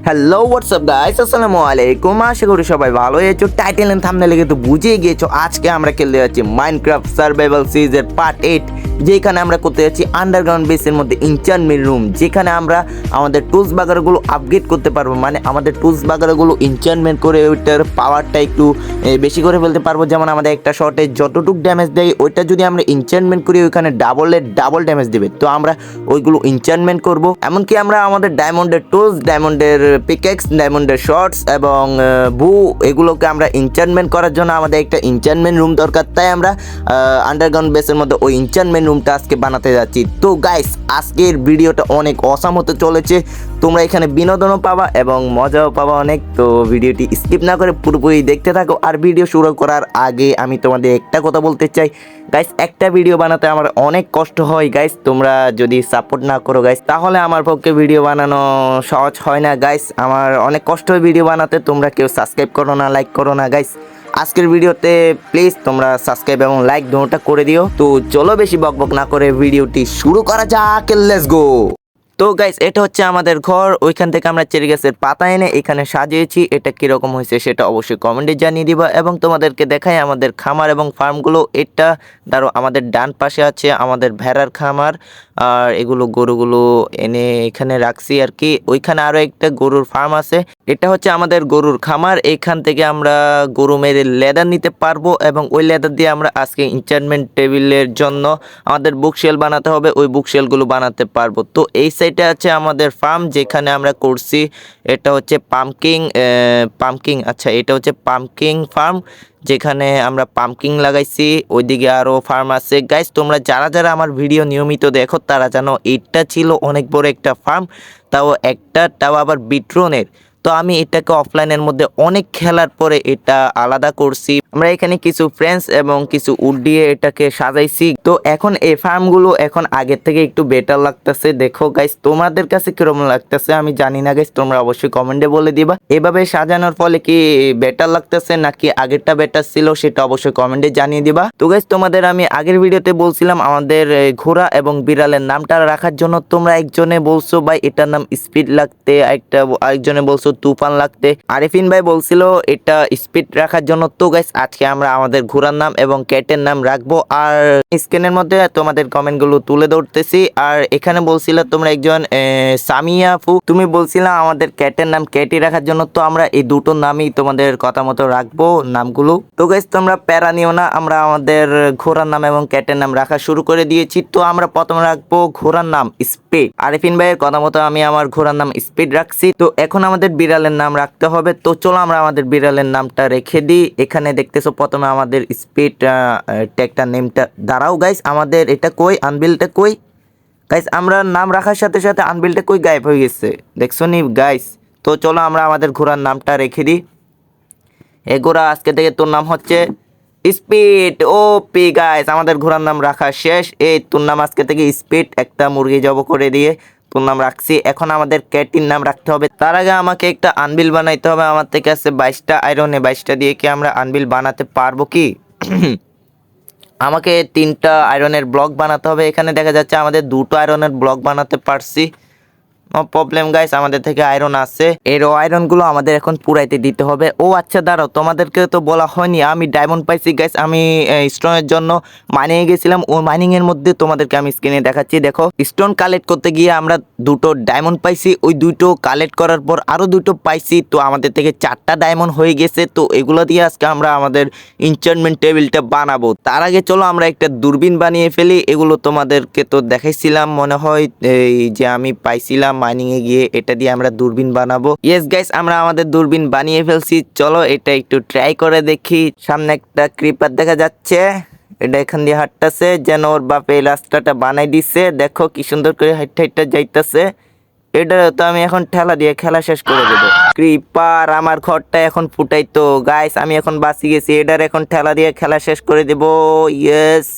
Hello WhatsApp guys, আসসালামু আলাইকুম। আশা করি সবাই ভালো আছো। টাইটেল এন্ড থাম্বনেলে কিন্তু বুঝিয়ে গিয়েছো আজকে আমরা খেলতে যাচ্ছি মাইনক্রাফট সার্ভাইভাল সিরিজের পার্ট 8, যেখানে আমরা করতে যাচ্ছি আন্ডারগ্রাউন্ড বেসের মধ্যে এনচ্যান্টমেন্ট রুম, যেখানে আমরা আমাদের টুলস বাগারগুলো আপগ্রেড করতে পারবো। মানে আমাদের টুলস বাগারগুলো এনচ্যান্টমেন্ট করে ওইটার পাওয়ারটা একটু বেশি করে ফেলতে পারবো। যেমন আমাদের একটা শটে যতটুকু ড্যামেজ দেয় ওইটা যদি আমরা এনচ্যান্টমেন্ট করি ওইখানে ডাবল ড্যামেজ দেবে। তো আমরা ওইগুলো এনচ্যান্টমেন্ট করবো। এমনকি আমরা আমাদের ডায়মন্ডের টুলস, ডায়মন্ডের পিকেক্স, ডায়মন্ডের শর্টস এবং বু এগুলোকে আমরা এনচ্যান্টমেন্ট করার জন্য আমাদের একটা এনচ্যান্টমেন্ট রুম দরকার। তাই আমরা আন্ডারগ্রাউন্ড বেসের মধ্যে ওই এনচ্যান্টমেন্ট রুমটা আজকে বানাতে যাচ্ছি। তো গাইস, আজকের ভিডিওটা অনেক অসাম হতে চলেছে। তোমরা এখানে বিনোদনও পাবা এবং মজাও পাবা অনেক। তো ভিডিওটি স্কিপ না করে পুরোপুরি দেখতে থাকো। আর ভিডিও শুরু করার আগে আমি তোমাদের একটা কথা বলতে চাই গাইস, একটা ভিডিও বানাতে আমার অনেক কষ্ট হয় গাইস। তোমরা যদি সাপোর্ট না করো গাইস, তাহলে আমার পক্ষে ভিডিও বানানো সহজ হয় না গাইস। আমার অনেক কষ্ট হয় ভিডিও বানাতে। তোমরা কেউ সাবস্ক্রাইব করো না, লাইক করো না গাইস। আজকের ভিডিওতে প্লিজ তোমরা সাবস্ক্রাইব এবং লাইক দুটোটা করে দিও। তো চলো বেশি বকবক না করে ভিডিওটি শুরু করা যাক। Let's go. তো গাইস, এটা হচ্ছে আমাদের ঘর। ওইখান থেকে আমরা চেরি গাছের পাতা এনে এখানে সাজিয়েছি। এটা কিরকম হয়েছে সেটা অবশ্যই কমেন্টে জানিয়ে দিবা। এবং তোমাদেরকে দেখাই আমাদের খামার এবং ফার্মগুলো। এটা ধরো আমাদের ডান পাশে আছে আমাদের ভেড়ার খামার, আর এগুলো গরুগুলো এনে এখানে রাখছি আর কি। ওইখানে আরও একটা গরুর ফার্ম আছে। এটা হচ্ছে আমাদের গরুর খামার। এখান থেকে আমরা গরু মেরে লেদার নিতে পারবো এবং ওই লেদার দিয়ে আমরা আজকে এনচ্যান্টমেন্ট টেবিলের জন্য আমাদের বুকশেল বানাতে হবে, ওই বুকশেলগুলো বানাতে পারবো। তো এই সাইডে আছে আমাদের ফার্ম, যেখানে আমরা করছি এটা হচ্ছে পাম্পকিং আচ্ছা, এটা হচ্ছে পাম্পকিং ফার্ম, যেখানে আমরা পাম্পকিং লাগাইছি। ওইদিকে আরও ফার্ম আছে গাইস। তোমরা যারা যারা আমার ভিডিও নিয়মিত দেখো তারা জানো এটা ছিল অনেক বড় একটা ফার্ম, তাও আবার বিট্রনের। তো আমি এটাকে অফলাইনের মধ্যে অনেক খেলার পরে এটা আলাদা করছি। আমরা এখানে কিছু ফ্রেন্ডস এবং কিছু উড দিয়ে এটাকে সাজাইছি। তো এখন এই ফার্মগুলো এখন আগের থেকে একটু বেটার লাগতেছে। দেখো গাইস, তোমাদের কাছে কিরকম লাগতেছে আমি জানি না গাইস, তোমরা অবশ্যই কমেন্টে বলে দিবা। এভাবে সাজানোর ফলে কি বেটার লাগতেছে নাকি আগেরটা বেটার ছিল সেটা অবশ্যই কমেন্টে জানিয়ে দিবা। তো গাইস, তোমাদের আমি আগের ভিডিওতে বলছিলাম আমাদের ঘোড়া এবং বিড়ালের নামটা রাখার জন্য। তোমরা একজনে বলছো ভাই এটার নাম স্পিড লাগতে, আরেকজনে বলছো তুফান লাগতে। আরিফিন ভাই বলছিল এটা স্পিড রাখার জন্য। তো গাইস, আজকে আমরা আমাদের ঘোড়ার নাম এবং ক্যাটের নাম রাখবো। আর স্ক্রিনের মধ্যে তোমাদের কমেন্টগুলো তুলে ধরতেছি। আর এখানে বলছিল তোমরা একজন সামিয়া আপু, তুমি বলছিলা আমাদের ক্যাটের নাম ক্যাটি রাখার জন্য। তো আমরা এই দুটো নামই তোমাদের কথা মতো রাখবো নামগুলো। তো গাইস, তোমরা প্যারা নিও না, আমরা আমাদের ঘোড়ার নাম এবং ক্যাটের নাম রাখা শুরু করে দিয়েছি। তো আমরা প্রথমে রাখবো ঘোড়ার নাম স্পিড। আরিফিন ভাইয়ের কথা মতো আমি আমার ঘোড়ার নাম স্পিড রাখছি। তো এখন আমাদের বিড়ালের নাম রাখতে হবে। তো চলো আমরা আমাদের বিড়ালের নামটা রেখে দিই। এখানে দেখতেছো প্রথমে আমাদের স্পিড ট্যাগটা নেমটা দাঁড়াও গাইস, আমাদের এটা কই, আনবিলটা কই গাইস? আমরা নাম রাখার সাথে সাথে আনবিলটা কই গায়েব হয়ে গেছে, দেখছো নি গাইস? তো চলো আমরা আমাদের ঘোড়ার নামটা রেখে দিই। এ ঘোড়া, আজকে থেকে তোর নাম হচ্ছে স্পিড। ওপি গাইস, আমাদের ঘোড়ার নাম রাখা শেষ। এই তোর নাম আজকে থেকে স্পিড। একটা মুরগি জব করে দিয়ে তোর নাম রাখছি। এখন আমাদের ক্যাটির নাম রাখতে হবে। তার আগে আমাকে একটা আনবিল বানাইতে হবে। আমার থেকে আছে 22টা আয়রনে, 22টা দিয়ে কি আমরা আনবিল বানাতে পারবো কি? আমাকে 3টা আয়রনের ব্লক বানাতে হবে। এখানে দেখা যাচ্ছে আমাদের 2টো আয়রনের ব্লক বানাতে পারছি। নো প্রবলেম গাইস, আমাদের থেকে আয়রন আছে। এই আয়রনগুলো আমাদের এখন পুরাইতে দিতে হবে। ও আচ্ছা দাঁড়াও, তোমাদেরকে তো বলা হয়নি আমি ডায়মন্ড পাইছি গাইস। আমি স্টোনের জন্য মাইনিং এ গেছিলাম। ওই মাইনিং এর মধ্যে তোমাদেরকে আমি স্ক্রিনে দেখাচ্ছি। দেখো, স্টোন কালেক্ট করতে গিয়ে আমরা 2টো ডায়মন্ড পাইছি। ওই 2টো কালেক্ট করার পর আরো 2টো পাইছি। তো আমাদের থেকে 4টা ডায়মন্ড হয়ে গেছে। তো এগুলো দিয়ে আজকে আমরা আমাদের এনচ্যান্টমেন্ট টেবিলটা বানাবো। তার আগে চলো আমরা একটা দূরবীন বানিয়ে ফেলি। এগুলো তোমাদেরকে তো দেখাইছিলাম মনে হয়, এই যে আমি পাইছিলাম মাইনিং এ গিয়ে। এটা দিয়ে আমরা দূরবীন বানাবো। ইয়েস গাইস, আমরা আমাদের দূরবীন বানিয়ে ফেলছি। চলো এটা একটু ট্রাই করে দেখি। সামনে একটা ক্রিপার দেখা যাচ্ছে, এটা এখান দিয়ে হাঁটতেছে, যেন ওর বাপ এই রাস্তাটা বানাই দিচ্ছে। দেখো কি সুন্দর করে হাইটটা হাইটটা যাইতেছে। এটা তো আমি এখন ঠেলা দিয়ে খেলা শেষ করে দেবো। ক্রিপার আমার ঘরটা এখন ফুটাইতো গাইস, আমি এখন বাঁচি গেছি। এটার এখন ঠেলা দিয়ে খেলা শেষ করে দেবো। ইয়েস,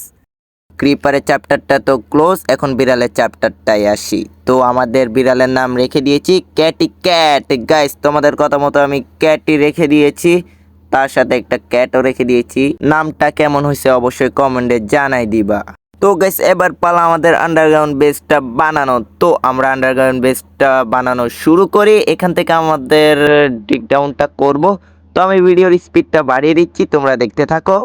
ক্রিপারের চ্যাপ্টারটা তো ক্লোজ। এখন বিড়ালের চ্যাপ্টারটাই আসি। তো আমাদের বিড়ালের নাম রেখে দিয়েছি ক্যাটি ক্যাট গাইস। তোমাদের কথা মতো আমি ক্যাটি রেখে দিয়েছি, তার সাথে একটা ক্যাটও রেখে দিয়েছি। নামটা কেমন হয়েছে অবশ্যই কমেন্টে জানাই দিবা। তো গাইস এবার পালা আমাদের আন্ডারগ্রাউন্ড বেসটা বানানো। তো আমরা আন্ডারগ্রাউন্ড বেসটা বানানো শুরু করি। এখান থেকে আমাদের ডিগ ডাউনটা করব। তো আমি ভিডিওর স্পিডটা বাড়িয়ে দিচ্ছি, তোমরা দেখতে থাকো।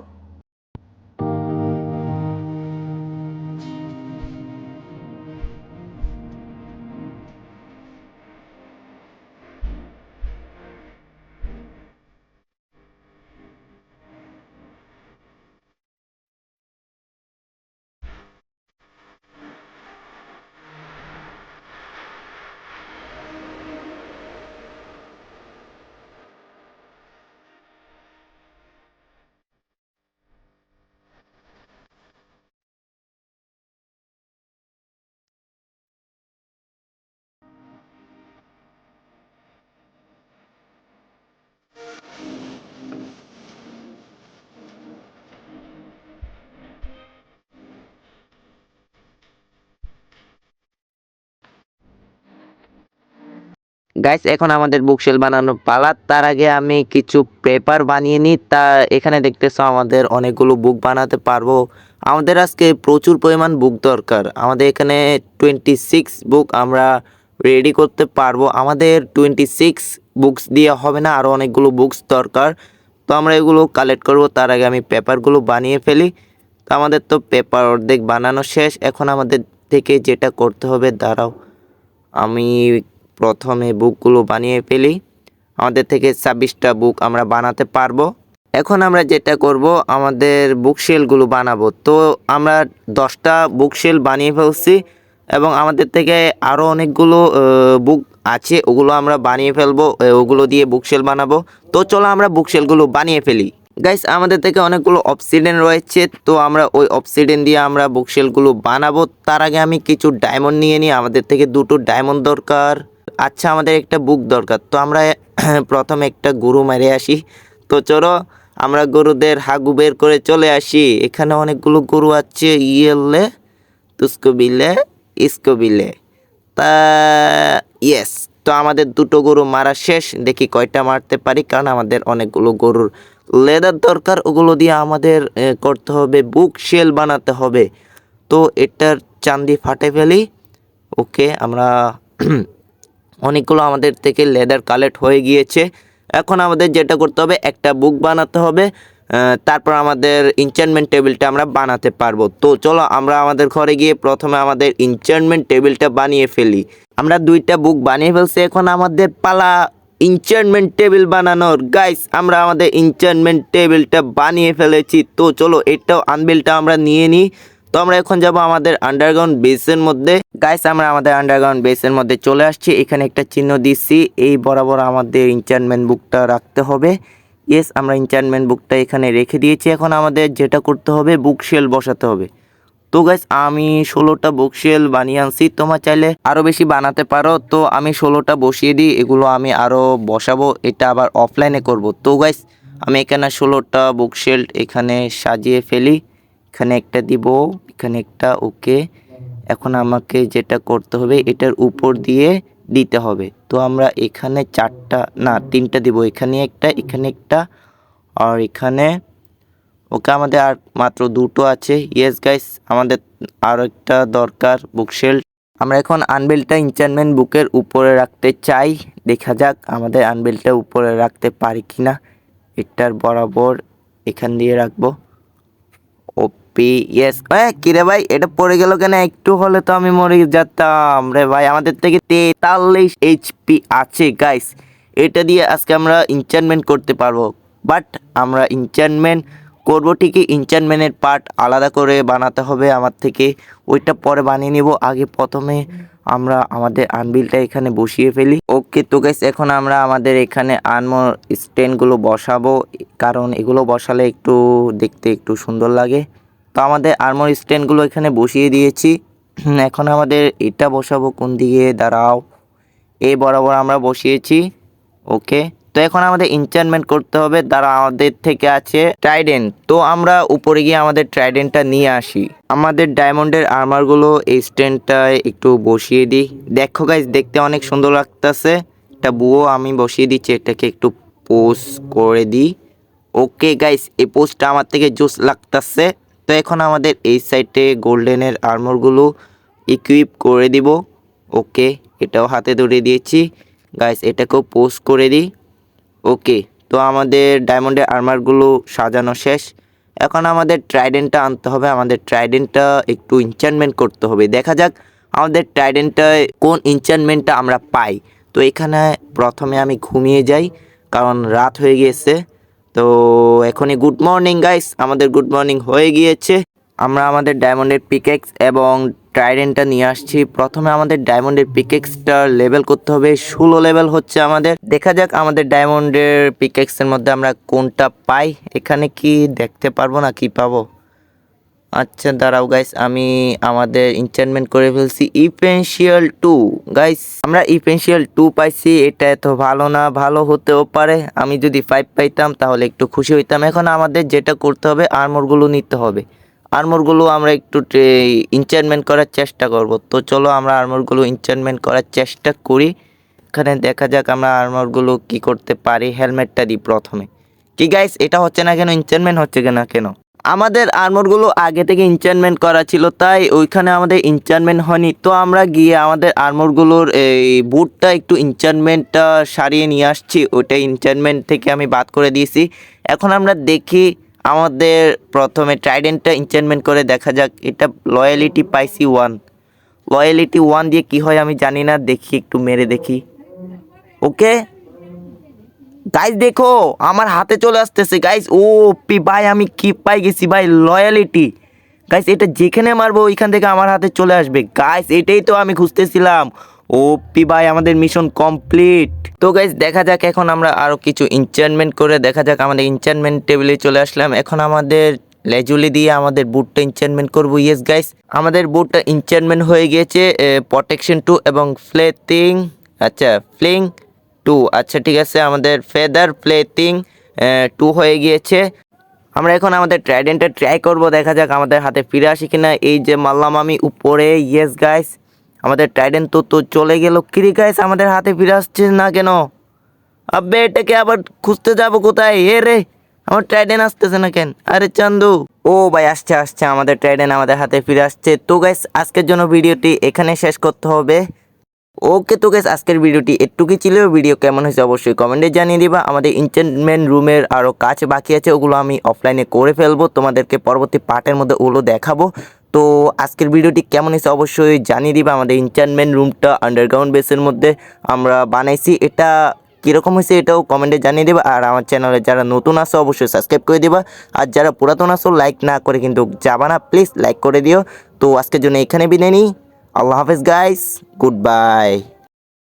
গাইস এখন আমাদের বুকশেল বানানো পালা। তার আগে আমি কিছু পেপার বানিয়ে নিই। তা এখানে দেখতেছো আমাদের অনেকগুলো বুক বানাতে পারবো। আমাদের আজকে প্রচুর পরিমাণ বুক দরকার। আমাদের এখানে 26 বুক আমরা রেডি করতে পারবো। আমাদের 26 বুকস দিয়ে হবে না, আরও অনেকগুলো বুকস দরকার। তো আমরা এগুলো কালেক্ট করব। তার আগে আমি পেপারগুলো বানিয়ে ফেলি। তো আমাদের তো পেপার অর্ধেক বানানো শেষ। এখন আমাদের থেকে যেটা করতে হবে, দাঁড়াও আমি প্রথমে বুকগুলো বানিয়ে ফেলি। আমাদের থেকে 26টা বুক আমরা বানাতে পারবো। এখন আমরা যেটা করব, আমাদের বুকশেলগুলো বানাবো। তো আমরা 10টা বুকশেল বানিয়ে ফেলছি এবং আমাদের থেকে আরও অনেকগুলো বুক আছে, ওগুলো আমরা বানিয়ে ফেলবো। ওগুলো দিয়ে বুকশেল বানাবো। তো চলো আমরা বুকশেলগুলো বানিয়ে ফেলি। গাইস আমাদের থেকে অনেকগুলো অবসিডিয়ান রয়েছে, তো আমরা ওই অবসিডিয়ান দিয়ে আমরা বুকশেলগুলো বানাবো। তার আগে আমি কিছু ডায়মন্ড নিয়ে নিই। আমাদের থেকে 2টো ডায়মন্ড দরকার। আচ্ছা আমাদের একটা বুক দরকার। তো আমরা প্রথমে একটা গরু মেরে আসি। তো চলো আমরা গরুদের হাগু বের করে চলে আসি। এখানে অনেকগুলো গরু আছে। ইয়েলে তুস্কো বিলে ইসকো বিলে। তা ইয়েস, তো আমাদের 2টো গরু মারা শেষ। দেখি কয়টা মারতে পারি, কারণ আমাদের অনেকগুলো গরুর লেদার দরকার। ওগুলো দিয়ে আমাদের করতে হবে বুক শেল বানাতে হবে। তো এটার চান্দি ফাটে ফেলি। ওকে, আমরা অনেকগুলো আমাদের থেকে লেদার কালেক্ট হয়ে গিয়েছে। এখন আমাদের যেটা করতে হবে, একটা বুক বানাতে হবে। তারপর আমাদের ইনচার্টমেন্ট টেবিলটা আমরা বানাতে পারবো। তো চলো আমরা আমাদের ঘরে গিয়ে প্রথমে আমাদের ইনচার্টমেন্ট টেবিলটা বানিয়ে ফেলি। আমরা 2টা বুক বানিয়ে ফেলছি। এখন আমাদের পালা ইনচার্টমেন্ট টেবিল বানানোর। গাইস আমরা আমাদের ইনচার্টমেন্ট টেবিলটা বানিয়ে ফেলেছি। তো চলো এটাও আনবিলটা আমরা নিয়ে নিই। তো আমরা এখন যাব আমাদের আন্ডারগ্রাউন্ড বেসের মধ্যে। গাইস আমরা আমাদের আন্ডারগ্রাউন্ড বেসের মধ্যে চলে আসছি। এখানে একটা চিহ্ন দিচ্ছি, এই বরাবর আমাদের ইনচার্টমেন্ট বুকটা রাখতে হবে। ইয়েস, আমরা ইনচার্টমেন্ট বুকটা এখানে রেখে দিয়েছি। এখন আমাদের যেটা করতে হবে, বুকশেল বসাতে হবে। তো গাইস আমি 16টা বুকশেল বানিয়ে আনছি। তোমরা চাইলে আরও বেশি বানাতে পারো। তো আমি 16টা বসিয়ে দিই, এগুলো আমি আরও বসাবো। এটা আবার অফলাইনে করব। তো গাইস আমি এখানে 16টা বুকশেল এখানে সাজিয়ে ফেলি। এখানে একটা দিব, এখানে একটা। ওকে, এখন আমাকে যেটা করতে হবে, এটার উপর দিয়ে দিতে হবে। তো আমরা এখানে 4টা না 3টা দিব। এখানে একটা, এখানে একটা, আর এখানে। ওকে, আমাদের আর মাত্র 2টো আছে। ইয়েস গাইস, আমাদের আর একটা দরকার বুকশেল। আমরা এখন আনবেলটা ইনচার্টমেন্ট বুকের উপরে রাখতে চাই। দেখা যাক আমাদের আনবেলটা উপরে রাখতে পারি কিনা। এটার বরাবর এখান দিয়ে রাখবো। ওপি, ইয়েস। কিরে ভাই, এটা পড়ে গেল কেন? একটু হলে তো আমি মরে যেতাম রে ভাই। আমাদের থেকে 43 এইচপি আছে গাইস। এটা দিয়ে আজকে আমরা ইনচার্টমেন্ট করতে পারবো। বাট আমরা ইনচার্টমেন্ট করবো ঠিকই, ইনচার্টমেন্টের পার্ট আলাদা করে বানাতে হবে আমার থেকে। ওইটা পরে বানিয়ে নিব। আগে প্রথমে আমরা আমাদের আনবিলটা এখানে বসিয়ে ফেলি। ওকে, তো গাইস এখন আমরা আমাদের এখানে আর্মর স্ট্যান্ডগুলো বসাবো, কারণ এগুলো বসালে একটু দেখতে একটু সুন্দর লাগে। তো আমাদের আর্মর স্ট্যান্ডগুলো এখানে বসিয়ে দিয়েছি। এখন আমাদের এটা বসাবো কোন দিকে, দাঁড়াও। এই বরাবর আমরা বসিয়েছি। ওকে, তো এখন আমাদের ইনচার্টমেন্ট করতে হবে। দ্বারা আমাদের থেকে আছে ট্রাইডেন্ট। তো আমরা উপরে গিয়ে আমাদের ট্রাইডেন্টটা নিয়ে আসি। আমাদের ডায়মন্ডের আর্মারগুলো এই স্ট্যান্ডটায় একটু বসিয়ে দিই। দেখো গাইস, দেখতে অনেক সুন্দর লাগতেছে। একটা বুয়ো আমি বসিয়ে দিচ্ছি, এটাকে একটু পোজ করে দিই। ওকে গাইস, এই পোজটা আমার থেকে জোস লাগতেছে। তো তো এখন আমাদের এই সাইডে গোল্ডেনের আর্মরগুলো ইকুইপ করে দিব। ওকে, এটাও হাতে ধরে দিয়েছি গাইস, এটাকেও পোস্ট করে দিই। ওকে, তো আমাদের ডায়মন্ডের আর্মারগুলো সাজানো শেষ। এখন আমাদের ট্রাইডেন্টটা আনতে হবে, আমাদের ট্রাইডেন্টটা একটু ইনচ্যান্টমেন্ট করতে হবে। দেখা যাক আমাদের ট্রাইডেন্টটায় কোন ইনচ্যান্টমেন্টটা আমরা পাই। তো এখানে প্রথমে আমি ঘুমিয়ে যাই, কারণ রাত হয়ে গিয়েছে। তো এখনই গুড মর্নিং গাইস, আমাদের গুড মর্নিং হয়ে গিয়েছে। আমরা আমাদের ডায়মন্ডের পিকেক্স এবং ট্রাইডেন্টটা নিয়ে আসছি। প্রথমে আমাদের ডায়মন্ডের পিকেক্সটা লেভেল করতে হবে, 16 লেভেল হচ্ছে আমাদের। দেখা যাক আমাদের ডায়মন্ডের পিকেক্সের মধ্যে আমরা কোনটা পাই। এখানে কি দেখতে পারবো না, কি পাবো? আচ্ছা দাঁড়াও গাইস, আমি আমাদের এনচ্যান্টমেন্ট করে ফেলছি ইপেনশিয়াল 2 গাইস। আমরা ইপেনশিয়াল 2 পাইছি, এটা এত ভালো না, ভালো হতেও পারে। আমি যদি 5 পাইতাম তাহলে একটু খুশি হইতাম। এখন আমাদের যেটা করতে হবে, আর্মরগুলো নিতে হবে। আর্মরগুলো আমরা একটু এনচ্যান্টমেন্ট করার চেষ্টা করব। তো চলো আমরা আর্মরগুলো এনচ্যান্টমেন্ট করার চেষ্টা করি। এখানে দেখা যাক আমরা আর্মরগুলো কি করতে পারি। হেলমেটটা দিই প্রথমে। কি গাইস, এটা হচ্ছে না কেন? এনচ্যান্টমেন্ট হচ্ছে না কেন? আমাদের আর্মরগুলো আগে থেকে এনচ্যান্টমেন্ট করা ছিল, তাই ওইখানে আমাদের এনচ্যান্টমেন্ট হয়নি। তো আমরা গিয়ে আমাদের আর্মরগুলোর এই বুটটা একটু এনচ্যান্টমেন্টটা সারিয়ে নিয়ে আসছি। ওইটা এনচ্যান্টমেন্ট থেকে আমি বাদ করে দিয়েছি। এখন আমরা দেখি আমাদের প্রথমে ট্রাইডেন্টটা এনচ্যান্টমেন্ট করে দেখা যাক। এটা লয়ালিটি পাইছি 1। লয়ালিটি 1 দিয়ে কি হয় আমি জানি না, দেখি একটু মেরে দেখি। ওকে গাইস, দেখো আমার হাতে চলে আসতেছে গাইস। ও পি ভাই, আমি কি পাই গেছি ভাই, লয়ালিটি গাইস। এটা যেখানে মারবো ওইখান থেকে আমার হাতে চলে আসবে গাইস। এটাই তো আমি খুঁজতেছিলাম। ও পি ভাই, আমাদের মিশন কমপ্লিট। তো গাইস দেখা যাক, এখন আমরা আরো কিছু এনচ্যান্টমেন্ট করে দেখা যাক। আমাদের এনচ্যান্টমেন্ট টেবিলে চলে আসলাম। এখন আমাদের লেজুলি দিয়ে আমাদের বুটটা এনচ্যান্টমেন্ট করবো। ইয়েস গাইস, আমাদের বুটটা এনচ্যান্টমেন্ট হয়ে গিয়েছে। প্রোটেকশন 2 এবং ফ্লেটিং, আচ্ছা ফ্লিং 2। আচ্ছা ঠিক আছে, আমাদের ফেদার প্লেটিং 2 হয়ে গিয়েছে। আমরা এখন আমাদের ট্রাইডেন্টটা ট্রাই করব, দেখা যাক আমাদের হাতে ফিরে আসে কিনা। এই যে মারলাম আমি উপরে। ইয়েস গাইস, আমাদের ট্রাইডেন্ট তো চলে গেল। কিরে গাইস, আমাদের হাতে ফিরে আসছে না কেন? আবে এটাকে আবার খুঁজতে যাব কোথায়? এ রে, আমার ট্রাইডেন্ট আসতেছে না কেন? আরে চান্দু, ও ভাই আসছে আসছে, আমাদের ট্রাইডেন্ট আমাদের হাতে ফিরে আসছে। তো গাইস আজকের জন্য ভিডিওটি এখানে শেষ করতে হবে। ওকে তো গাইস, আজকের ভিডিওটি একটুকুই ছিল। ভিডিও কেমন হয়েছে অবশ্যই কমেন্টে জানিয়ে দিবা। আমাদের এনচ্যান্টমেন্ট রুমের আরও কাজ বাকি আছে, ওগুলো আমি অফলাইনে করে ফেলবো, তোমাদেরকে পরবর্তী পার্টের মধ্যে ওগুলো দেখাবো। তো আজকের ভিডিওটি কেমন হয়েছে অবশ্যই জানিয়ে দিবা। আমাদের এনচ্যান্টমেন্ট রুমটা আন্ডারগ্রাউন্ড বেসের মধ্যে আমরা বানাইছি, এটা কীরকম হয়েছে এটাও কমেন্টে জানিয়ে দেবা। আর আমার চ্যানেলে যারা নতুন আসো অবশ্যই সাবস্ক্রাইব করে দিবা। আর যারা পুরাতন আসো লাইক না করে কিন্তু যাবা না, প্লিজ লাইক করে দিও। তো আজকের জন্য এখানে বিদায় নিই। আল্লাহ হাফেজ গাইস, গুড বাই।